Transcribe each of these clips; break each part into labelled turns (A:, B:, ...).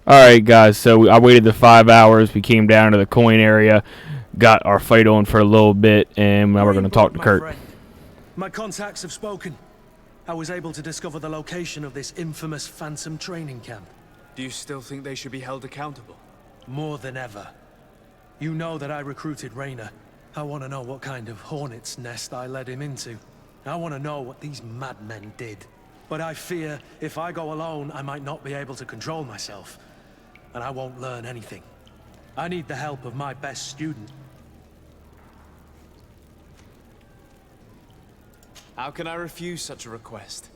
A: Alright, guys, so I waited the 5 hours. We came down to the coin area, got our fight on for a little bit, and now we're going to talk
B: Greenblood,
A: to
B: my
A: Kurt.
B: friend. My contacts have spoken. I was able to discover the location of this infamous Phantom training camp.
C: Do you still think they should be held accountable?
B: More than ever. You know that I recruited Rayner. I want to know what kind of hornet's nest I led him into. I want to know what these madmen did. But I fear if I go alone, I might not be able to control myself. And I won't learn anything. I need the help of my best student.
C: How can I refuse such a request?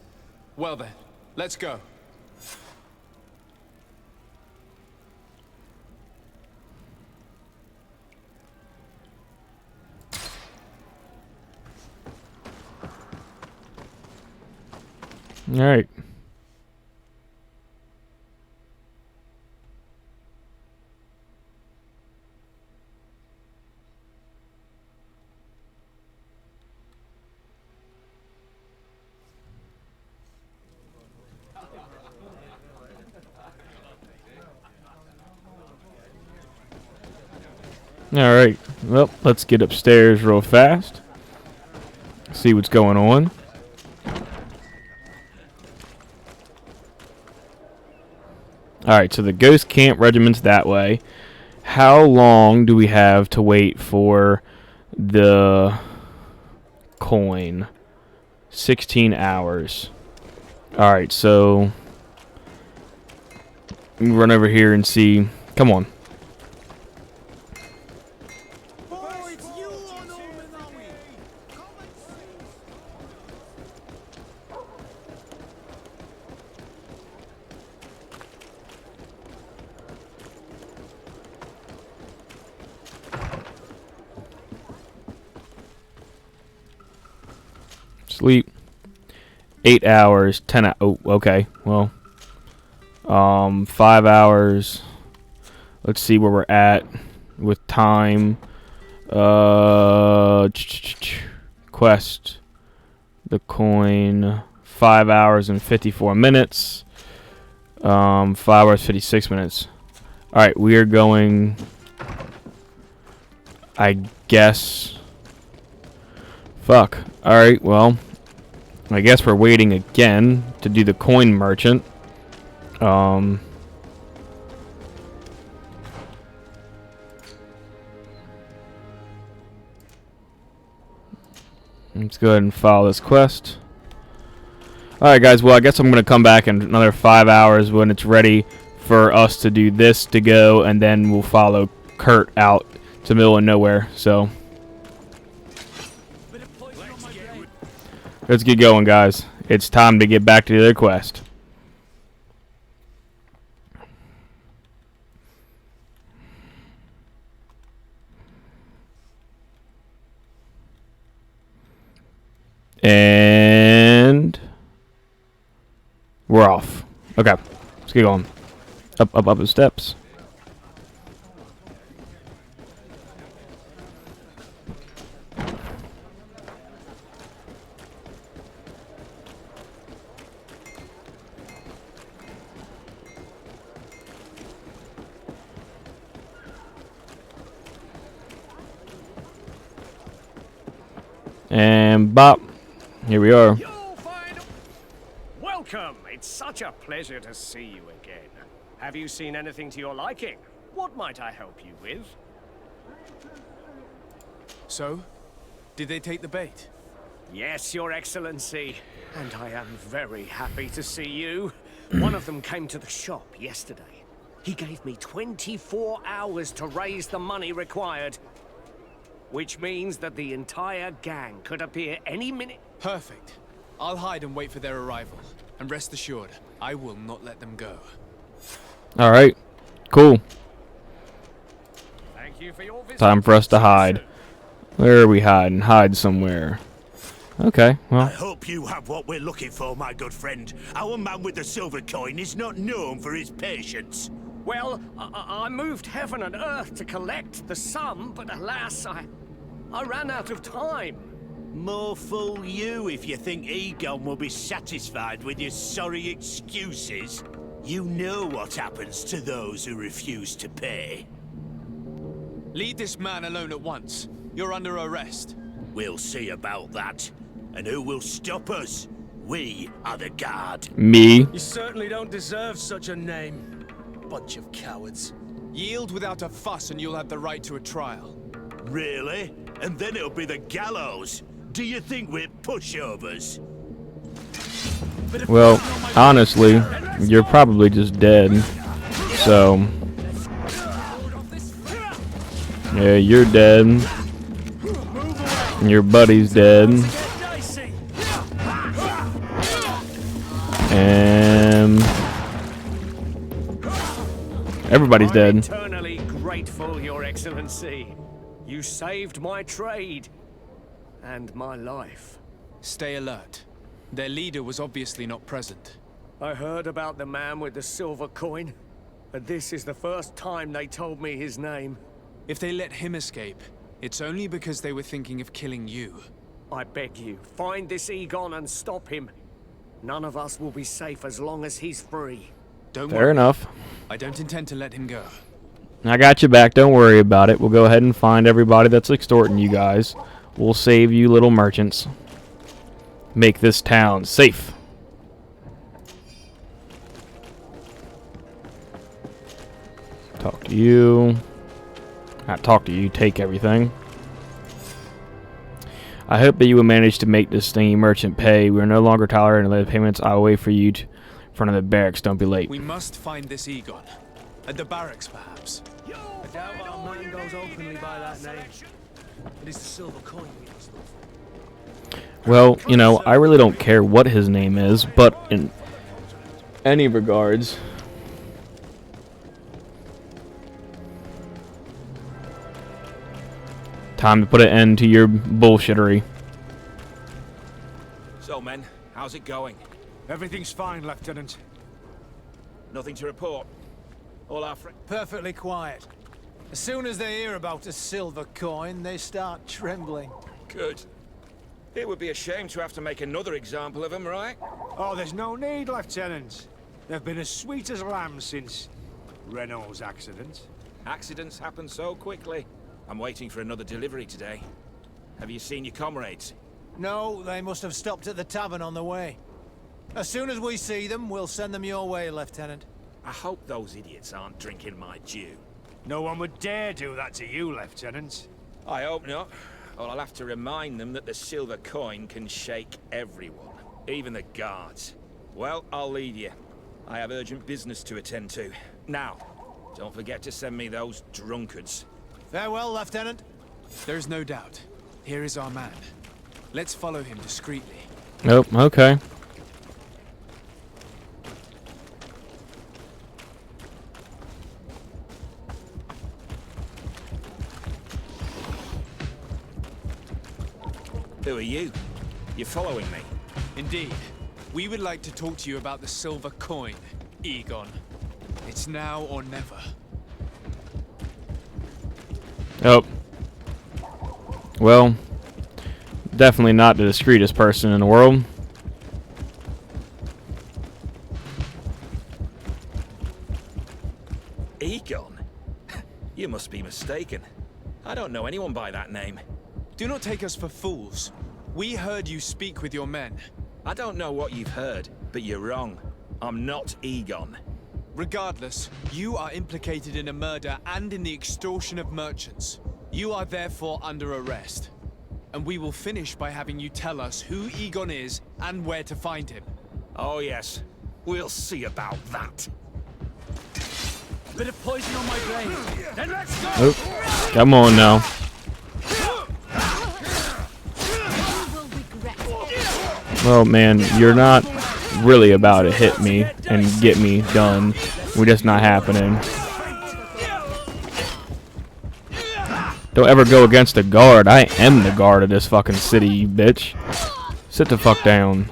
C: Well then, let's go.
A: Alright. Alright, well, let's get upstairs real fast. See what's going on. Alright, so the Ghost Camp Regiment's that way. How long do we have to wait for the coin? 16 hours. Alright, so let me run over here and see. Come on. Sleep. 8 hours. 10 oh, okay. Well, 5 hours. Let's see where we're at with time. Quest. The coin. 5 hours and 54 minutes. 5 hours 56 minutes. Alright, we are going, I guess. Fuck. Alright, well, I guess we're waiting again to do the coin merchant. Let's go ahead and follow this quest. Alright guys, well I guess I'm going to come back in another 5 hours when it's ready for us to do this to go, and then we'll follow Kurt out to the middle of nowhere, so let's get going, guys. It's time to get back to the quest. And we're off. Okay, let's get going. Up the steps. And bop. Here we are.
D: Welcome! It's such a pleasure to see you again. Have you seen anything to your liking? What might I help you with?
C: So, did they take the bait?
D: Yes, Your Excellency. And I am very happy to see you. One of them came to the shop yesterday. He gave me 24 hours to raise the money required. Which means that the entire gang could appear any minute.
C: Perfect. I'll hide and wait for their arrival. And rest assured, I will not let them go.
A: Alright. Cool.
D: Thank you for your visit.
A: Time for us to hide. Where are we hiding? Hide somewhere. Okay,
E: I
A: well.
E: hope you have what we're looking for, my good friend. Our man with the silver coin is not known for his patience.
D: Well, I moved heaven and earth to collect the sum, but alas, I ran out of time.
E: More fool you if you think Egon will be satisfied with your sorry excuses. You know what happens to those who refuse to pay.
C: Leave this man alone at once. You're under arrest.
E: We'll see about that. And who will stop us? We are the guard.
A: Me.
B: You certainly don't deserve such a name. Bunch of cowards.
C: Yield without a fuss and you'll have the right to a trial.
E: Really? And then it'll be the gallows. Do you think we're pushovers?
A: Well, honestly, you're probably just dead. So, yeah, you're dead. And your buddy's dead. And everybody's
D: I'm
A: dead.
D: eternally grateful, Your Excellency. You saved my trade and my life.
C: Stay alert. Their leader was obviously not present.
D: I heard about the man with the silver coin, but this is the first time they told me his name.
C: If they let him escape, it's only because they were thinking of killing you.
D: I beg you, find this Egon and stop him. None of us will be safe as long as he's free.
C: Don't
A: Fair
C: worry.
A: enough.
C: I don't intend to let him go.
A: I got you back. Don't worry about it. We'll go ahead and find everybody that's extorting you guys. We'll save you little merchants. Make this town safe. Talk to you. Not talk to you. Take everything. I hope that you will manage to make this stingy merchant pay. We are no longer tolerating late payments. I'll wait for you in front of the barracks. Don't be late.
C: We must find this Egon. At the barracks, perhaps.
B: I doubt our man goes openly by that name. It is the silver coin we must look for.
A: Well, you know, I really don't care what his name is, but in any regards, time to put an end to your bullshittery.
F: So, men, how's it going?
G: Everything's fine, Lieutenant.
F: Nothing to report. All our friends.
H: Perfectly quiet. As soon as they hear about a silver coin, they start trembling.
F: Good. It would be a shame to have to make another example of them, right?
G: Oh, there's no need, Lieutenant. They've been as sweet as lambs since Renault's accident.
F: Accidents happen so quickly. I'm waiting for another delivery today. Have you seen your comrades?
H: No, they must have stopped at the tavern on the way. As soon as we see them, we'll send them your way, Lieutenant.
F: I hope those idiots aren't drinking my dew.
G: No one would dare do that to you, Lieutenant.
F: I hope not. Or I'll have to remind them that the silver coin can shake everyone, even the guards. Well, I'll leave you. I have urgent business to attend to. Now, don't forget to send me those drunkards.
H: Farewell, Lieutenant.
C: There's no doubt. Here is our man. Let's follow him discreetly.
A: Nope, okay.
F: Who are you? You're following me?
C: Indeed. We would like to talk to you about the silver coin, Egon. It's now or never.
A: Oh. Well, definitely not the discreetest person in the world.
F: Egon? You must be mistaken. I don't know anyone by that name.
C: Do not take us for fools. We heard you speak with your men.
F: I don't know what you've heard, but you're wrong. I'm not Egon.
C: Regardless, you are implicated in a murder and in the extortion of merchants. You are therefore under arrest. And we will finish by having you tell us who Egon is and where to find him.
F: Oh yes, we'll see about that.
B: Bit of poison on my brain. Then let's go!
A: Oh, come on now. Well, man, you're not really about to hit me and get me done. We're just not happening. Don't ever go against the guard. I am the guard of this fucking city, you bitch. Sit the fuck down.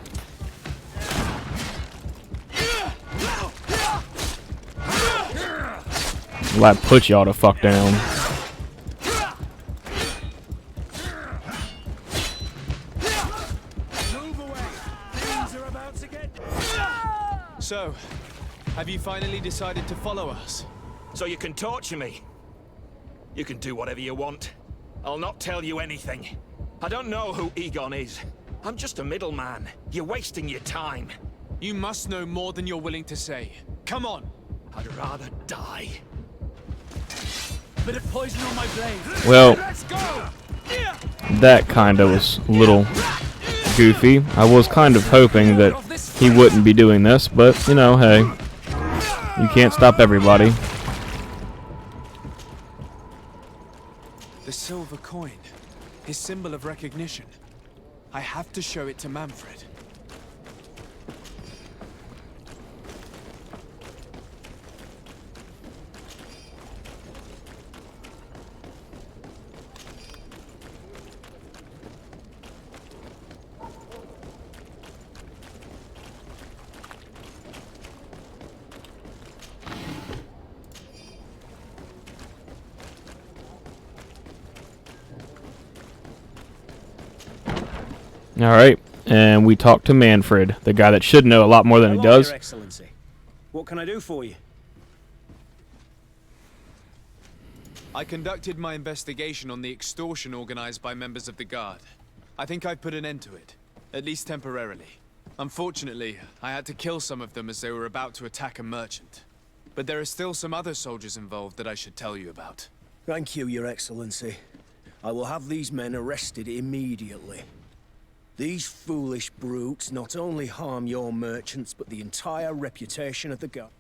A: Well, I put y'all the fuck down.
C: So, have you you finally decided to follow us.
F: So you can torture me. You can do whatever you want. I'll not tell you anything. I don't know who Egon is. I'm just a middleman. You're wasting your time.
C: You must know more than you're willing to say. Come on!
F: I'd rather die.
C: Bit of poison on my blade.
A: Well,
C: Let's go!
A: that kind of was a little goofy. I was kind of hoping that he wouldn't be doing this, but, you know, hey. You can't stop everybody.
C: The silver coin. His symbol of recognition. I have to show it to Manfred.
A: Alright, and we talked to Manfred, the guy that should know a lot more than he
I: Hello,
A: does.
I: Your Excellency. What can I do for you?
C: I conducted my investigation on the extortion organized by members of the Guard. I think I've put an end to it, at least temporarily. Unfortunately, I had to kill some of them as they were about to attack a merchant. But there are still some other soldiers involved that I should tell you about.
I: Thank you, Your Excellency. I will have these men arrested immediately. These foolish brutes not only harm your merchants, but the entire reputation of the Guard.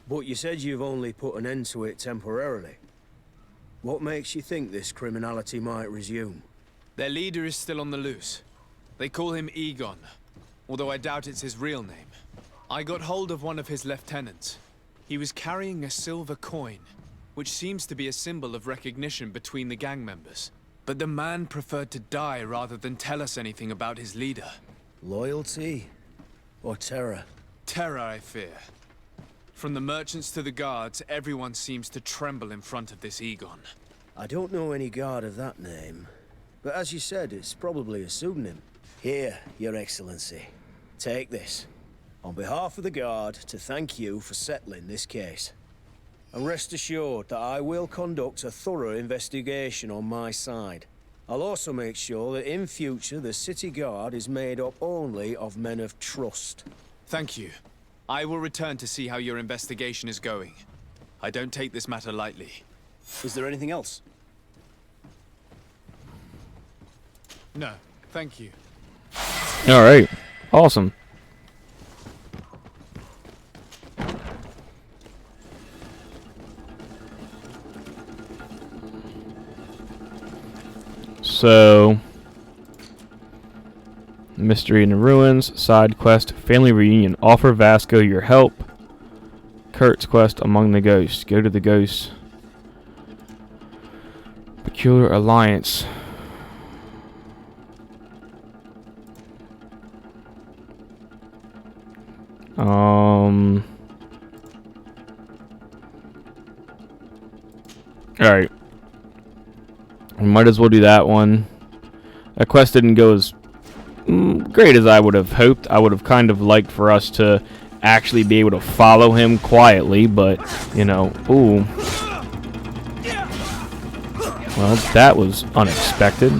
I: But you said you've only put an end to it temporarily. What makes you think this criminality might resume?
C: Their leader is still on the loose. They call him Egon, although I doubt it's his real name. I got hold of one of his lieutenants. He was carrying a silver coin, which seems to be a symbol of recognition between the gang members. But the man preferred to die rather than tell us anything about his leader.
I: Loyalty? Or terror?
C: Terror, I fear. From the merchants to the guards, everyone seems to tremble in front of this Egon.
I: I don't know any guard of that name. But as you said, it's probably a pseudonym. Here, Your Excellency. Take this. On behalf of the Guard, to thank you for settling this case. And rest assured that I will conduct a thorough investigation on my side. I'll also make sure that in future the City Guard is made up only of men of trust.
C: Thank you. I will return to see how your investigation is going. I don't take this matter lightly.
I: Is there anything else?
C: No, thank you.
A: Alright, awesome. So, Mystery in the Ruins, side quest, family reunion. Offer Vasco your help. Kurt's quest, Among the Ghosts. Go to the Ghosts. Peculiar Alliance. Alright. We might as well do that one. That quest didn't go as great as I would have hoped. I would have kind of liked for us to actually be able to follow him quietly, but, you know, ooh. Well, that was unexpected.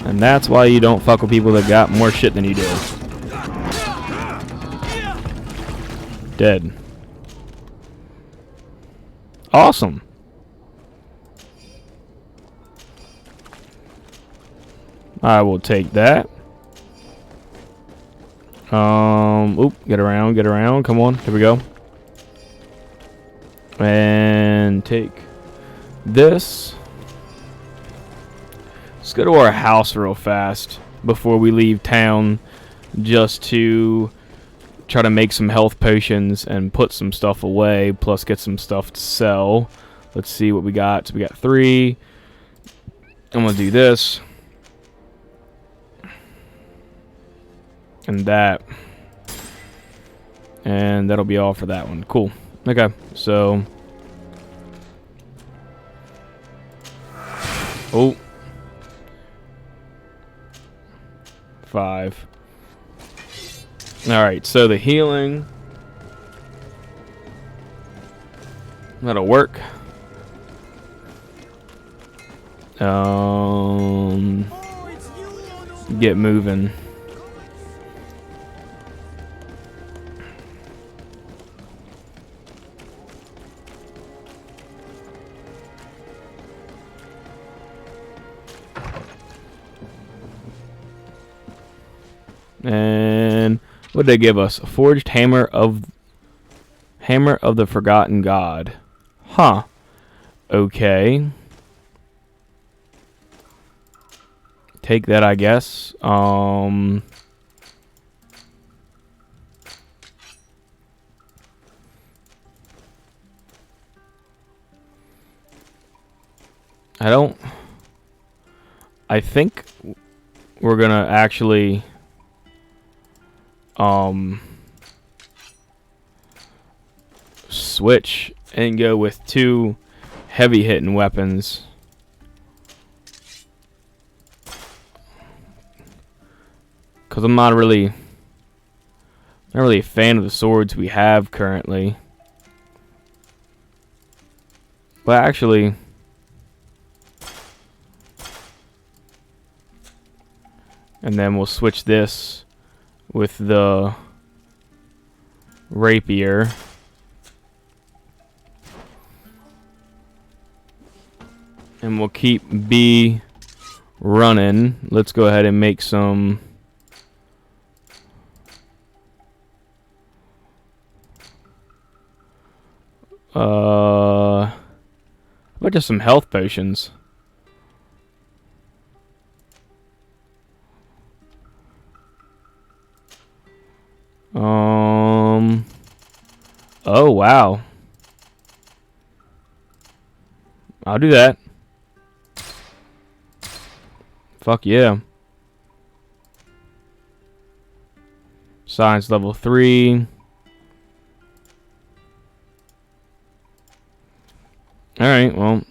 A: And that's why you don't fuck with people that got more shit than you do. Dead. Awesome. I will take that. Oop, get around, come on, here we go. And take this. Let's go to our house real fast before we leave town, just to try to make some health potions and put some stuff away, plus get some stuff to sell. Let's see what we got. So we got 3. I'm gonna do this and that, and that'll be all for that one. Cool. Okay, so oh, 5. Alright, so the healing. That'll work. Get moving. And what did they give us? A forged hammer of the Forgotten God. Huh. Okay. Take that, I guess. I think we're gonna actually switch and go with 2 heavy hitting weapons. Cause I'm not really a fan of the swords we have currently. But actually, and then we'll switch this with the rapier. And we'll keep B running. Let's go ahead and make some how about just some health potions? Oh wow. I'll do that. Fuck yeah. Science level 3. Alright, well.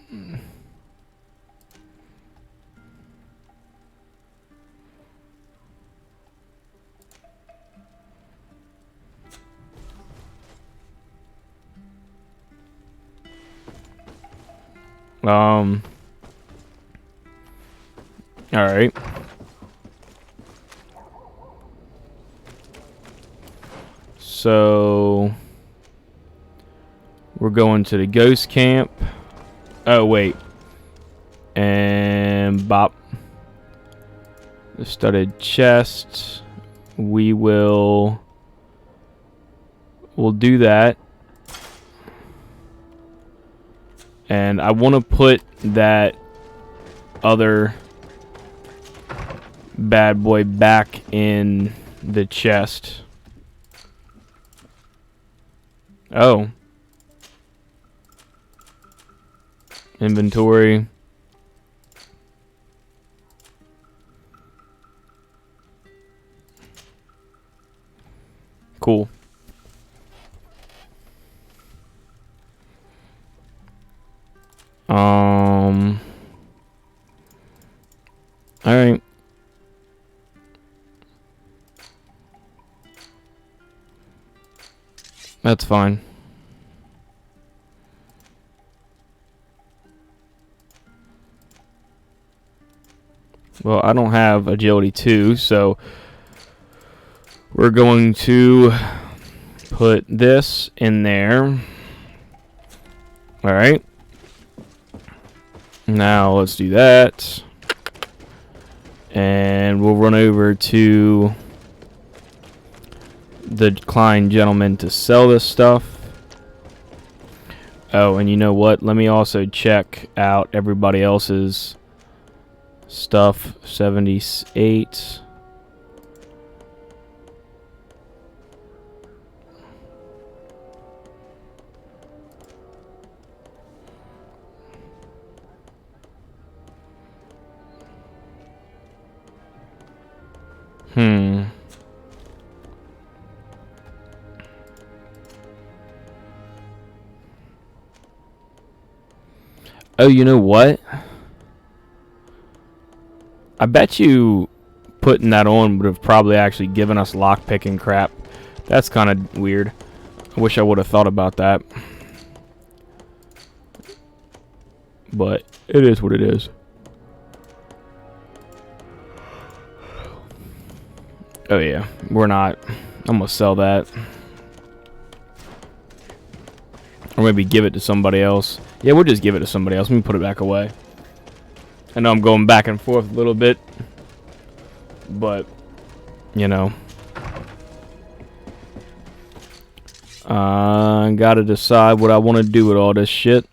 A: Alright. So we're going to the ghost camp. Oh wait. And bop. The studded chest. We'll do that. And I want to put that other bad boy back in the chest. Oh. Inventory. Cool. Alright. That's fine. Well, I don't have agility 2, so we're going to put this in there. Alright. Now let's do that. And we'll run over to the Klein gentleman to sell this stuff. Oh, and you know what? Let me also check out everybody else's stuff. 78. Oh, you know what? I bet you putting that on would have probably actually given us lockpicking crap. That's kind of weird. I wish I would have thought about that. But it is what it is. Oh yeah, we're not. I'm gonna sell that. Or maybe give it to somebody else. Yeah, we'll just give it to somebody else. Let me put it back away. I know I'm going back and forth a little bit. But, you know. I gotta decide what I want to do with all this shit.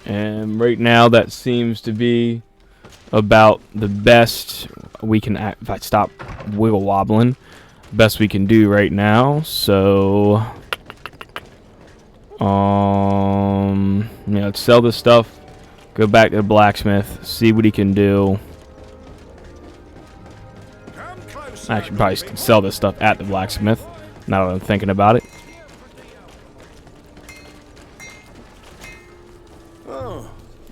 A: And right now that seems to be about the best we can if I stop wiggle wobbling, best we can do right now. So yeah, let's sell this stuff, go back to the blacksmith, see what he can do. I should probably sell this stuff at the blacksmith, now that I'm thinking about it.
I: Oh,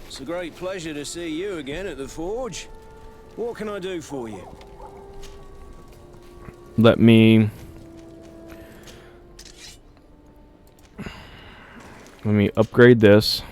I: it's a great pleasure to see you again at the forge. What can I do for you?
A: Let me upgrade this.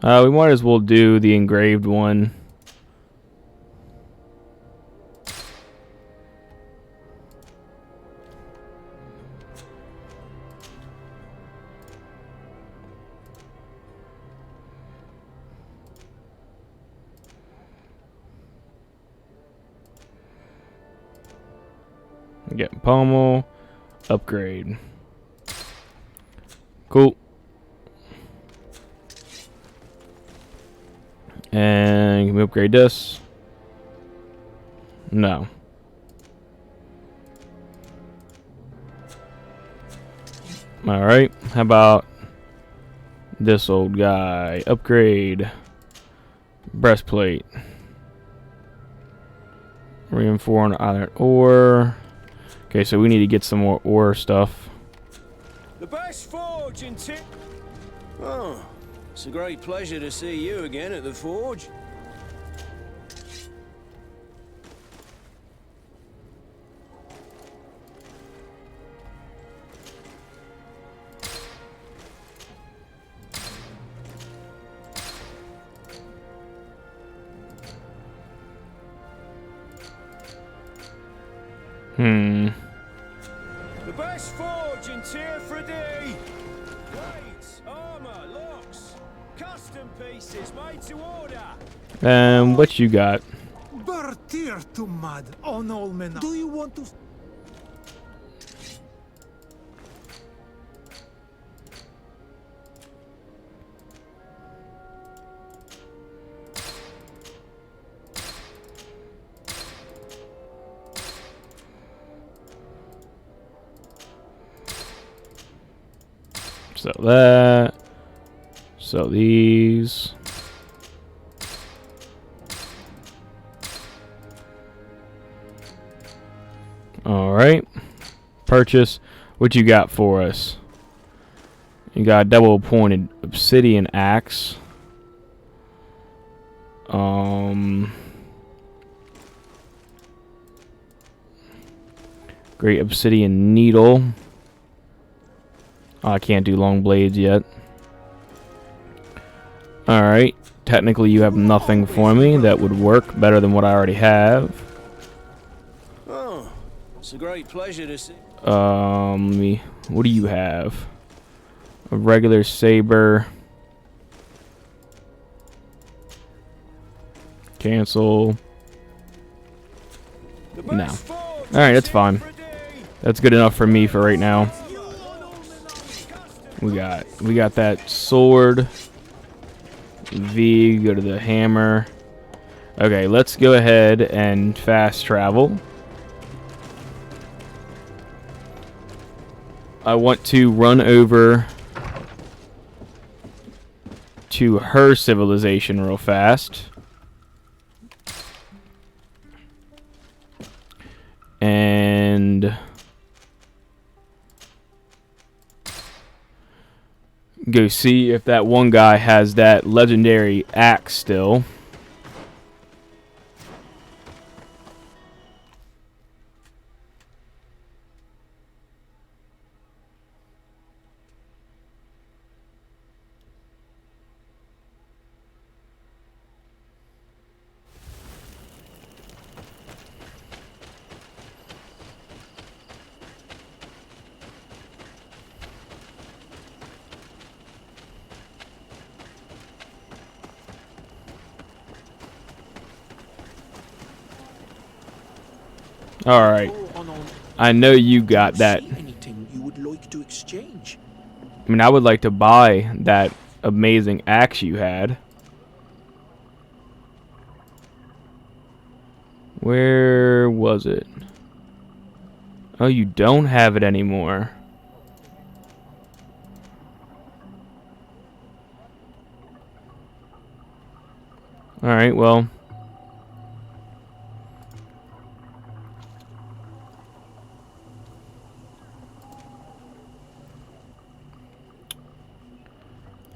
A: We might as well do the engraved one. Get pommel, upgrade. Cool. And can we upgrade this? No. Alright, how about this old guy? Upgrade. Breastplate. Reinforced iron ore. Okay, so we need to get some more ore stuff.
I: The best forge in Oh, it's a great pleasure to see you again at the forge.
G: The best forge in Tier 3D. Blades, armor, locks, custom pieces made to order.
A: And what you got?
B: Bertir to mud on Olmen. Do you want to?
A: So that. So these. Alright. Purchase. What you got for us? You got a double pointed obsidian axe. Great obsidian needle. Oh, I can't do long blades yet. Alright. Technically you have nothing for me that would work better than what I already have.
I: Oh, it's a great pleasure to see.
A: What do you have? A regular saber. Cancel. No. Alright, that's fine. That's good enough for me for right now. We got that sword. V, go to the hammer. Okay, let's go ahead and fast travel. I want to run over to her civilization real fast. And go see if that one guy has that legendary axe still. Alright. I know you got that.
E: Anything you would like to exchange?
A: I mean, I would like to buy that amazing axe you had. Where was it? Oh, you don't have it anymore. Alright, well.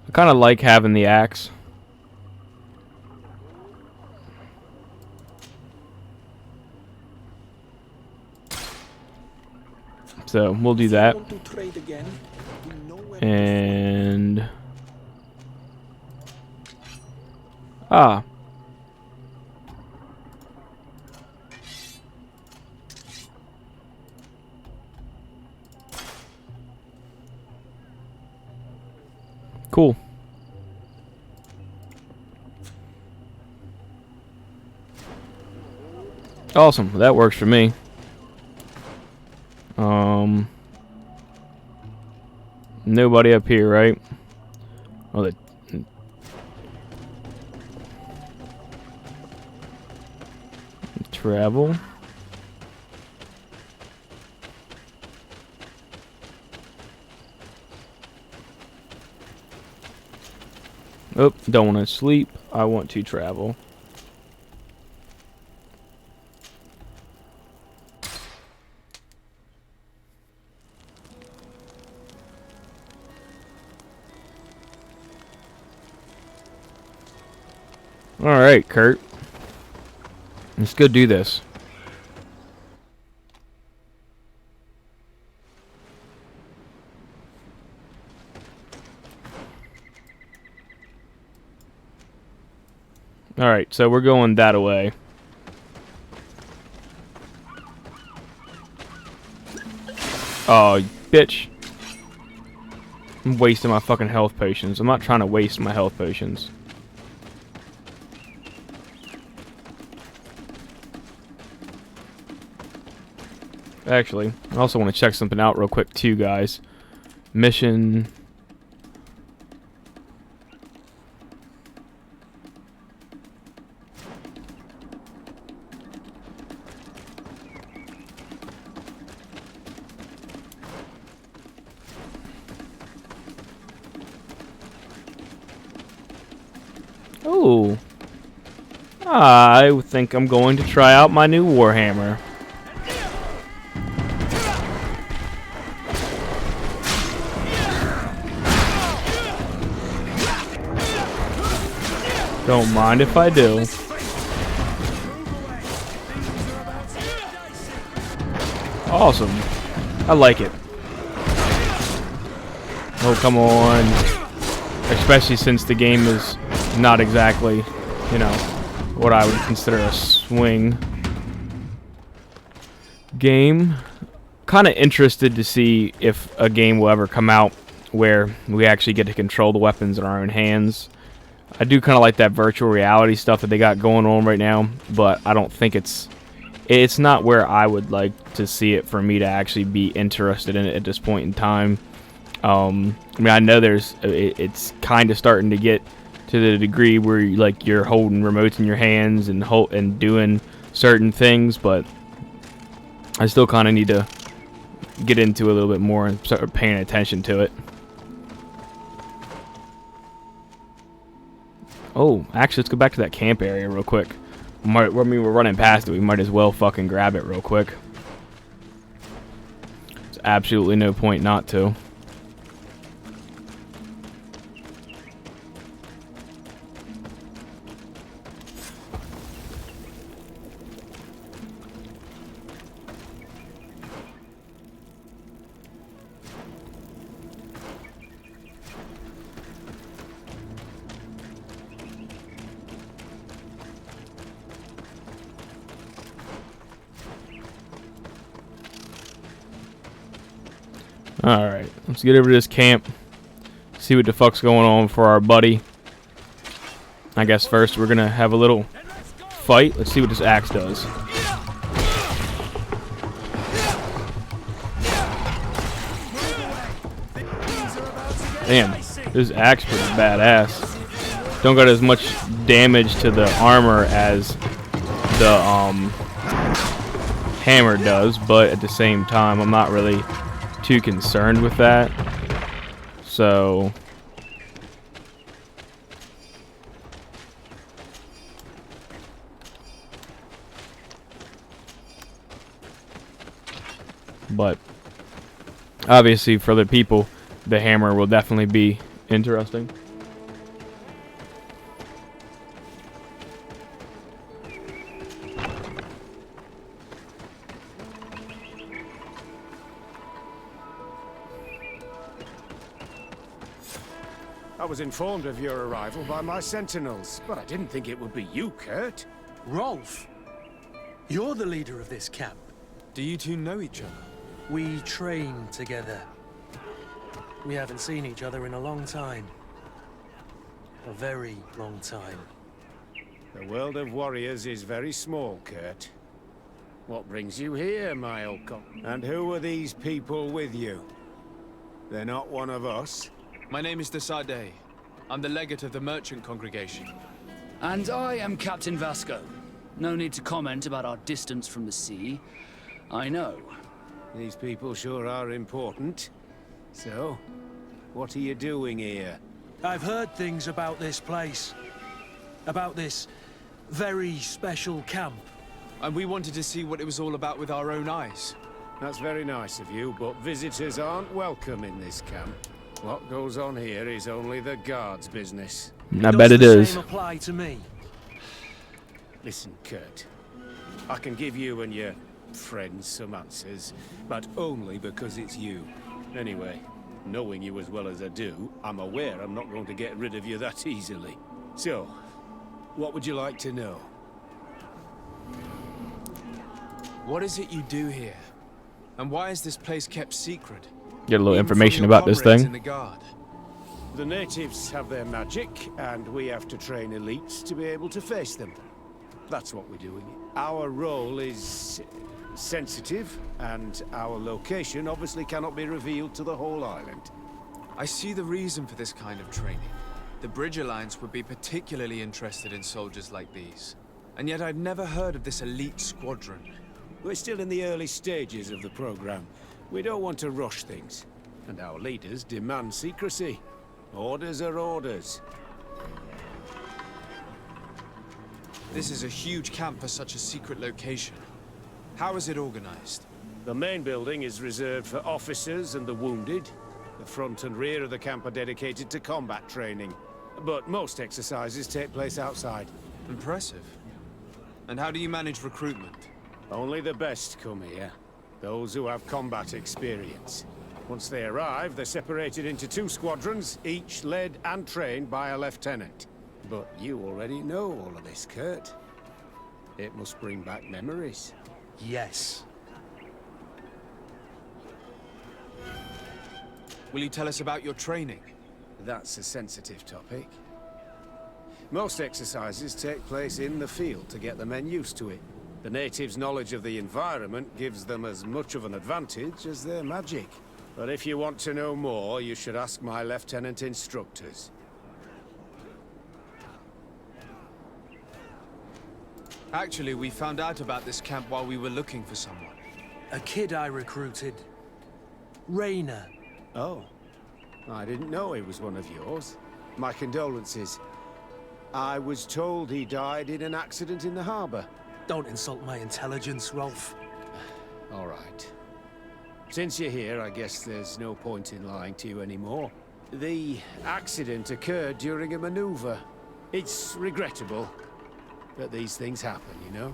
A: I kind of like having the axe. So we'll do that. And cool. Awesome. That works for me. Nobody up here, right? Oh, the travel. Oh, don't want to sleep. I want to travel. Alright, Kurt. Let's go do this. Alright, so we're going that way. Oh, bitch. I'm wasting my fucking health potions. I'm not trying to waste my health potions. Actually, I also want to check something out real quick too, guys. Mission. Oh. I think I'm going to try out my new Warhammer. Don't mind if I do. Awesome. I like it. Oh, come on. Especially since the game is not exactly, you know, what I would consider a swing game. Kind of interested to see if a game will ever come out where we actually get to control the weapons in our own hands. I do kind of like that virtual reality stuff that they got going on right now, but I don't think it's not where I would like to see it for me to actually be interested in it at this point in time. I mean, I know it's kind of starting to get to the degree where you're holding remotes in your hands and doing certain things, but I still kind of need to get into a little bit more and start paying attention to it. Oh, actually, let's go back to that camp area real quick. I mean, we're running past it. We might as well fucking grab it real quick. There's absolutely no point not to. Alright, let's get over to this camp. See what the fuck's going on for our buddy. I guess first we're gonna have a little fight. Let's see what this axe does. Damn, this axe pretty badass. Don't got as much damage to the armor as the hammer does, but at the same time I'm not really too concerned with that. So but obviously for the people, the hammer will definitely be interesting.
G: I was informed of your arrival by my sentinels, but I didn't think it would be you, Kurt.
B: Rolf, you're the leader of this camp.
C: Do you two know each other?
B: We train together. We haven't seen each other in a long time. A very long time.
G: The world of warriors is very small, Kurt. What brings you here, my old And who are these people with you? They're not one of us?
C: My name is Desaade. I'm the legate of the merchant congregation.
J: And I am Captain Vasco. No need to comment about our distance from the sea. I know.
G: These people sure are important. So, what are you doing here?
B: I've heard things about this place. About this very special camp.
C: And we wanted to see what it was all about with our own eyes.
G: That's very nice of you, but visitors aren't welcome in this camp. What goes on here is only the guards' business.
A: I bet it is.
B: Does the same apply to me?
G: Listen, Kurt. I can give you and your friends some answers, but only because it's you. Anyway, knowing you as well as I do, I'm aware I'm not going to get rid of you that easily. So, what would you like to know?
C: What is it you do here? And why is this place kept secret?
A: Get a little
C: Even
A: information
C: from your
A: about this
C: comrades
A: thing.
C: in the guard.
G: The natives have their magic, and we have to train elites to be able to face them. That's what we're doing. Our role is sensitive, and our location obviously cannot be revealed to the whole island.
C: I see the reason for this kind of training. The Bridge Alliance would be particularly interested in soldiers like these. And yet I'd never heard of this elite squadron.
G: We're still in the early stages of the program. We don't want to rush things. And our leaders demand secrecy. Orders are orders.
C: This is a huge camp for such a secret location. How is it organized?
G: The main building is reserved for officers and the wounded. The front and rear of the camp are dedicated to combat training. But most exercises take place outside.
C: Impressive. And how do you manage recruitment?
G: Only the best come here. Those who have combat experience. Once they arrive, they're separated into 2 squadrons, each led and trained by a lieutenant. But you already know all of this, Kurt. It must bring back memories.
B: Yes.
C: Will you tell us about your training?
G: That's a sensitive topic. Most exercises take place in the field to get the men used to it. The natives' knowledge of the environment gives them as much of an advantage as their magic. But if you want to know more, you should ask my lieutenant instructors.
C: Actually, we found out about this camp while we were looking for someone.
B: A kid I recruited. Rayner.
G: Oh. I didn't know he was one of yours. My condolences. I was told he died in an accident in the harbor.
B: Don't insult my intelligence, Rolf.
G: All right. Since you're here, I guess there's no point in lying to you anymore. The accident occurred during a maneuver. It's regrettable, but these things happen, you know?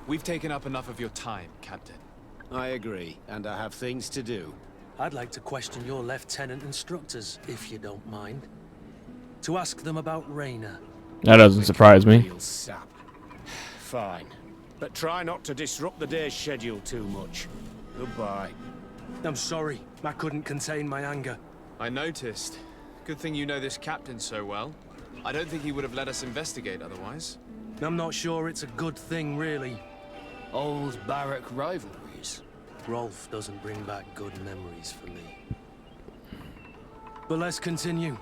C: We've taken up enough of your time, Captain.
G: I agree, and I have things to do.
B: I'd like to question your lieutenant instructors, if you don't mind. To ask them about Rayner.
A: That doesn't surprise me.
G: Real sap. Fine. But try not to disrupt the day's schedule too much. Goodbye.
B: I'm sorry. I couldn't contain my anger.
C: I noticed. Good thing you know this captain so well. I don't think he would have let us investigate otherwise.
B: I'm not sure it's a good thing, really.
J: Old barrack rivalries.
B: Rolf doesn't bring back good memories for me. But let's continue.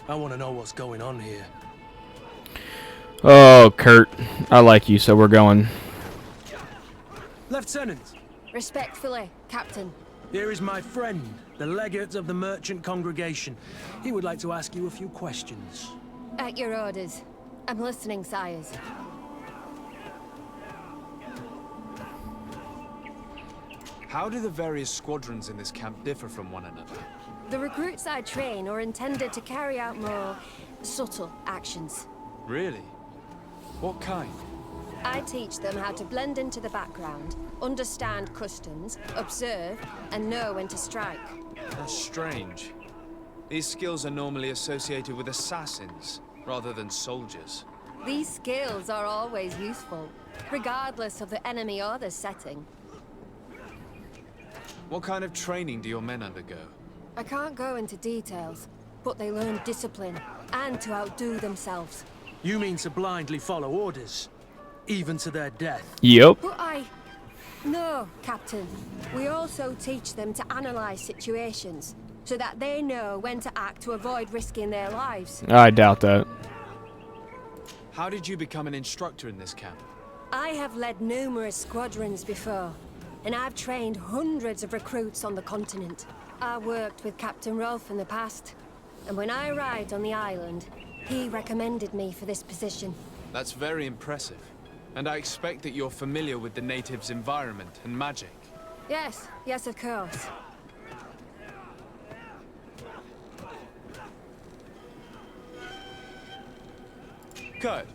B: I want to know what's going on here.
A: Oh, Kurt. I like you, so we're going.
B: Lieutenant,
K: Respectfully, Captain.
B: here is my friend, the legate of the merchant congregation. He would like to ask you a few questions.
K: At your orders. I'm listening, sires.
C: How do the various squadrons in this camp differ from one another?
K: The recruits I train are intended to carry out more subtle actions.
C: Really? What kind?
K: I teach them how to blend into the background, understand customs, observe, and know when to strike.
C: That's strange. These skills are normally associated with assassins, rather than soldiers.
K: These skills are always useful, regardless of the enemy or the setting.
C: What kind of training do your men undergo?
K: I can't go into details, but they learn discipline, and to outdo themselves.
B: You mean to blindly follow orders? Even to their death?
A: Yep.
K: But No, Captain. We also teach them to analyze situations, so that they know when to act to avoid risking their lives.
A: I doubt that.
C: How did you become an instructor in this camp?
K: I have led numerous squadrons before, and I've trained hundreds of recruits on the continent. I worked with Captain Rolf in the past, and when I arrived on the island, he recommended me for this position.
C: That's very impressive. And I expect that you're familiar with the natives' environment and magic.
K: Yes, yes, of course.
C: Kurt,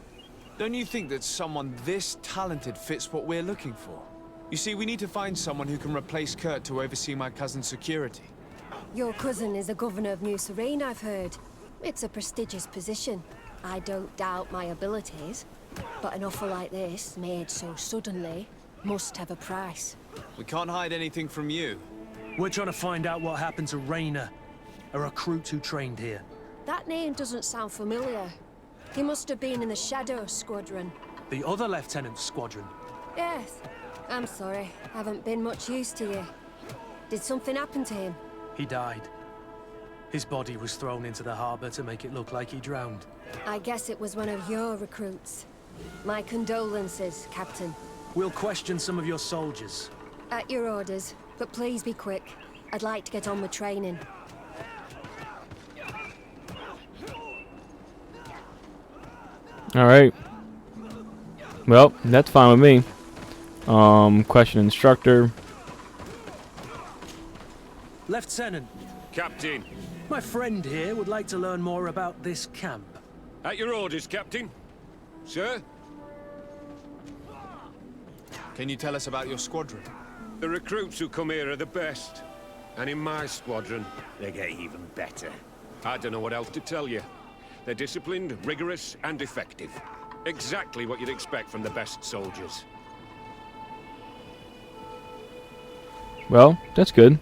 C: don't you think that someone this talented fits what we're looking for? You see, we need to find someone who can replace Kurt to oversee my cousin's security.
K: Your cousin is the governor of New Serene, I've heard. It's a prestigious position. I don't doubt my abilities, but an offer like this, made so suddenly, must have a price.
C: We can't hide anything from you.
B: We're trying to find out what happened to Rayner, a recruit who trained here.
K: That name doesn't sound familiar. He must have been in the Shadow Squadron.
B: The other lieutenant's squadron?
K: Yes. I'm sorry, haven't been much use to you. Did something happen to him?
B: He died. His body was thrown into the harbor to make it look like he drowned.
K: I guess it was one of your recruits. My condolences, Captain.
B: We'll question some of your soldiers.
K: At your orders, but please be quick. I'd like to get on with training.
A: Alright. Well, that's fine with me. Question instructor.
B: Lieutenant.
L: Captain.
B: My friend here would like to learn more about this camp.
L: At your orders, Captain. Sir?
C: Can you tell us about your squadron?
L: The recruits who come here are the best. And in my squadron, they get even better. I don't know what else to tell you. They're disciplined, rigorous, and effective. Exactly what you'd expect from the best soldiers.
A: Well, that's good.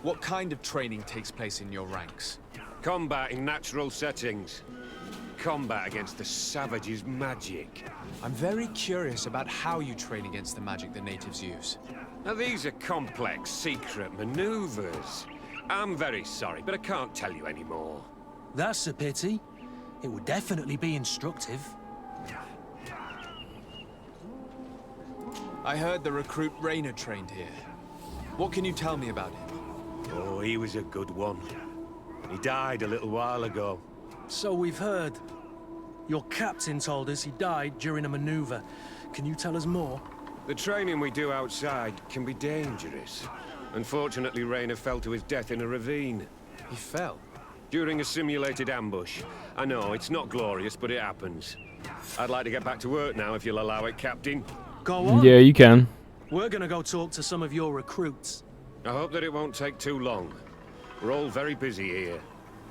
C: What kind of training takes place in your ranks?
L: Combat in natural settings. Combat against the savages' magic.
C: I'm very curious about how you train against the magic the natives use.
L: Now these are complex, secret maneuvers. I'm very sorry, but I can't tell you anymore.
B: That's a pity. It would definitely be instructive.
C: I heard the recruit Rayner trained here. What can you tell me about him?
E: Oh, he was a good one. He died a little while ago.
B: So we've heard. Your captain told us he died during a maneuver. Can you tell us more?
L: The training we do outside can be dangerous. Unfortunately, Rayner fell to his death in a ravine.
C: He fell.
L: During a simulated ambush. I know, it's not glorious, but it happens. I'd like to get back to work now, if you'll allow it, Captain.
B: Go on.
A: Yeah, you can.
B: We're gonna go talk to some of your recruits.
L: I hope that it won't take too long. We're all very busy here.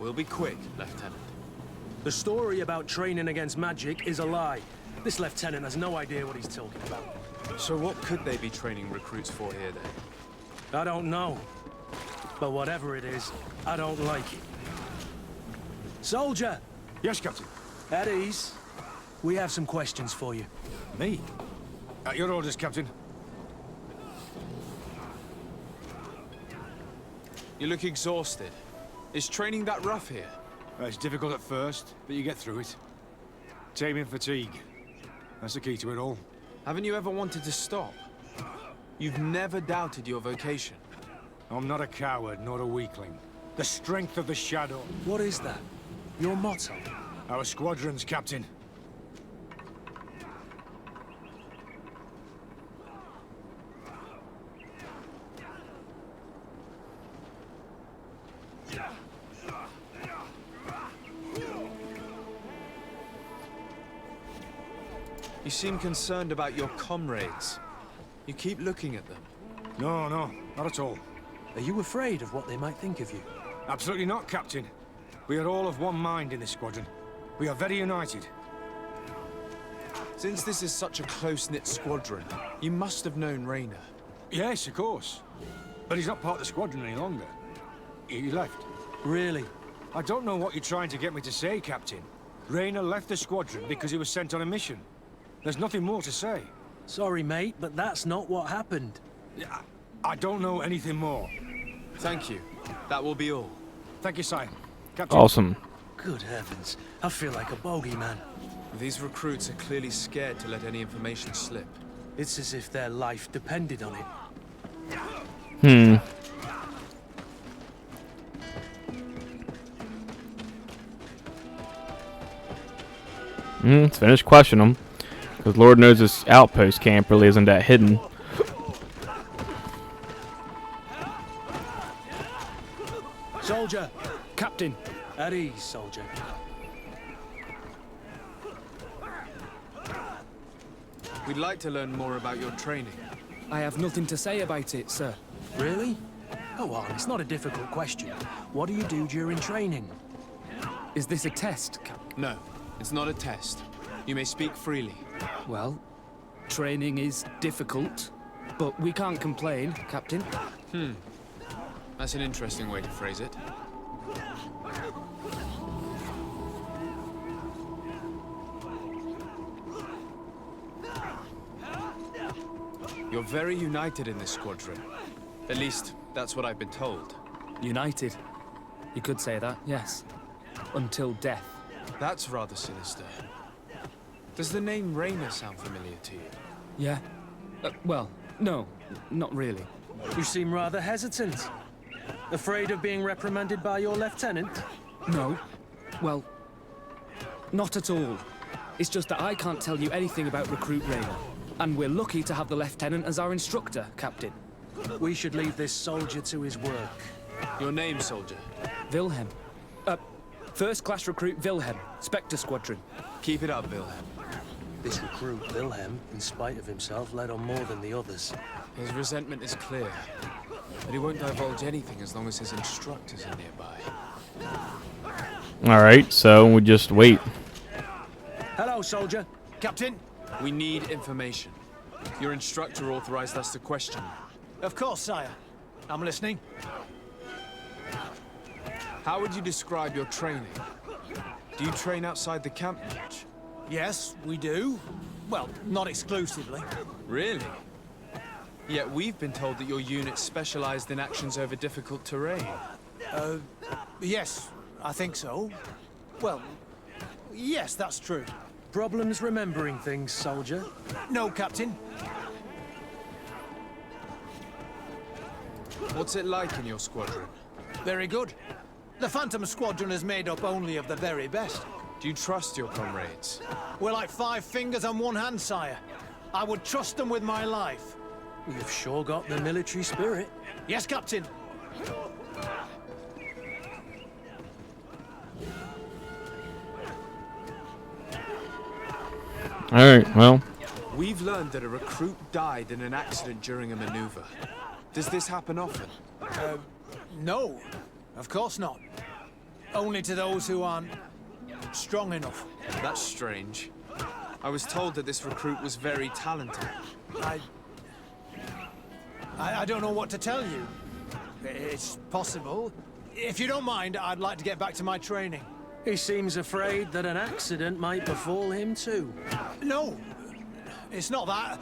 C: We'll be quick, Lieutenant.
B: The story about training against magic is a lie. This lieutenant has no idea what he's talking about.
C: So what could they be training recruits for here, then?
B: I don't know. But whatever it is, I don't like it. Soldier!
H: Yes, Captain.
B: At ease. We have some questions for you.
H: Me? At your orders, Captain.
C: You look exhausted. Is training that rough here?
H: It's difficult at first, but you get through it. Taming fatigue. That's the key to it all.
C: Haven't you ever wanted to stop? You've never doubted your vocation.
H: I'm not a coward, nor a weakling. The strength of the Shadow.
B: What is that? Your motto?
H: Our squadron's captain.
C: You seem concerned about your comrades. You keep looking at them.
H: No, not at all.
B: Are you afraid of what they might think of you?
H: Absolutely not, Captain. We are all of one mind in this squadron. We are very united.
C: Since this is such a close-knit squadron, you must have known Rayner.
H: Yes, of course. But he's not part of the squadron any longer. He left.
B: Really?
H: I don't know what you're trying to get me to say, Captain. Rayner left the squadron because he was sent on a mission. There's nothing more to say.
B: Sorry, mate, but that's not what happened.
H: I don't know anything more.
C: Thank you. That will be all.
H: Thank you, sire. Captain.
A: Awesome.
B: Good heavens. I feel like a bogeyman.
C: These recruits are clearly scared to let any information slip.
B: It's as if their life depended on it.
A: Let's finish questioning them. Because Lord knows this outpost camp really isn't that hidden.
B: Soldier!
J: Captain.
B: At ease, soldier.
C: We'd like to learn more about your training.
J: I have nothing to say about it, sir.
B: Really? Go on, it's not a difficult question. What do you do during training?
J: Is this a test, Cap?
C: No, it's not a test. You may speak freely.
J: Well, training is difficult, but we can't complain, Captain.
C: That's an interesting way to phrase it. You're very united in this squadron. At least, that's what I've been told.
J: United. You could say that, yes. Until death.
C: That's rather sinister. Does the name Rayner sound familiar to you?
J: Yeah. Well, no, not really.
B: You seem rather hesitant. Afraid of being reprimanded by your lieutenant?
J: No. Well, not at all. It's just that I can't tell you anything about Recruit Rayner. And we're lucky to have the Lieutenant as our instructor, Captain.
B: We should leave this soldier to his work.
C: Your name, soldier?
J: Wilhelm. First class recruit Wilhelm, Spectre Squadron.
C: Keep it up, Wilhelm.
B: This recruit, Wilhelm, in spite of himself, led on more than the others.
C: His resentment is clear, but he won't divulge anything as long as his instructors are nearby.
A: Alright, so we just wait.
B: Hello, soldier.
H: Captain?
C: We need information. Your instructor authorized us to question you.
H: Of course, sire. I'm listening.
C: How would you describe your training? Do you train outside the camp much?
H: Yes, we do. Well, not exclusively.
C: Really? Yet we've been told that your unit's specialized in actions over difficult terrain.
H: Yes, I think so. Well, yes, that's true.
B: Problems remembering things, soldier?
H: No, Captain.
C: What's it like in your squadron?
B: Very good. The Phantom Squadron is made up only of the very best.
C: Do you trust your comrades?
B: We're like 5 fingers on one hand, sire. I would trust them with my life. You've sure got the military spirit. Yes, Captain.
A: Alright, well.
C: We've learned that a recruit died in an accident during a maneuver. Does this happen often?
B: No, of course not. Only to those who aren't strong enough.
C: That's strange. I was told that this recruit was very talented.
B: I don't know what to tell you. It's possible. If you don't mind, I'd like to get back to my training. He seems afraid that an accident might befall him too. No, it's not that.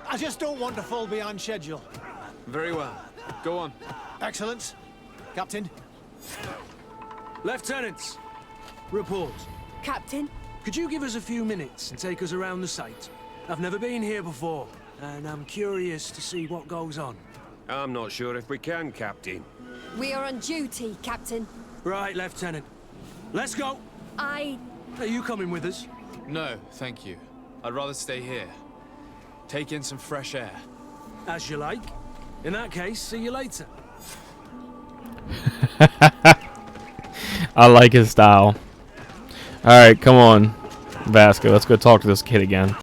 B: I just don't want to fall behind schedule.
C: Very well. Go on.
B: Excellence. Captain. Lieutenants, report.
K: Captain?
B: Could you give us a few minutes and take us around the site? I've never been here before, and I'm curious to see what goes on.
L: I'm not sure if we can, Captain.
K: We are on duty, Captain.
B: Right, Lieutenant. Let's go. Are you coming with us?
C: No, thank you. I'd rather stay here. Take in some fresh air.
B: As you like. In that case, see you later.
A: I like his style. Alright, come on, Vasco. Let's go talk to this kid again.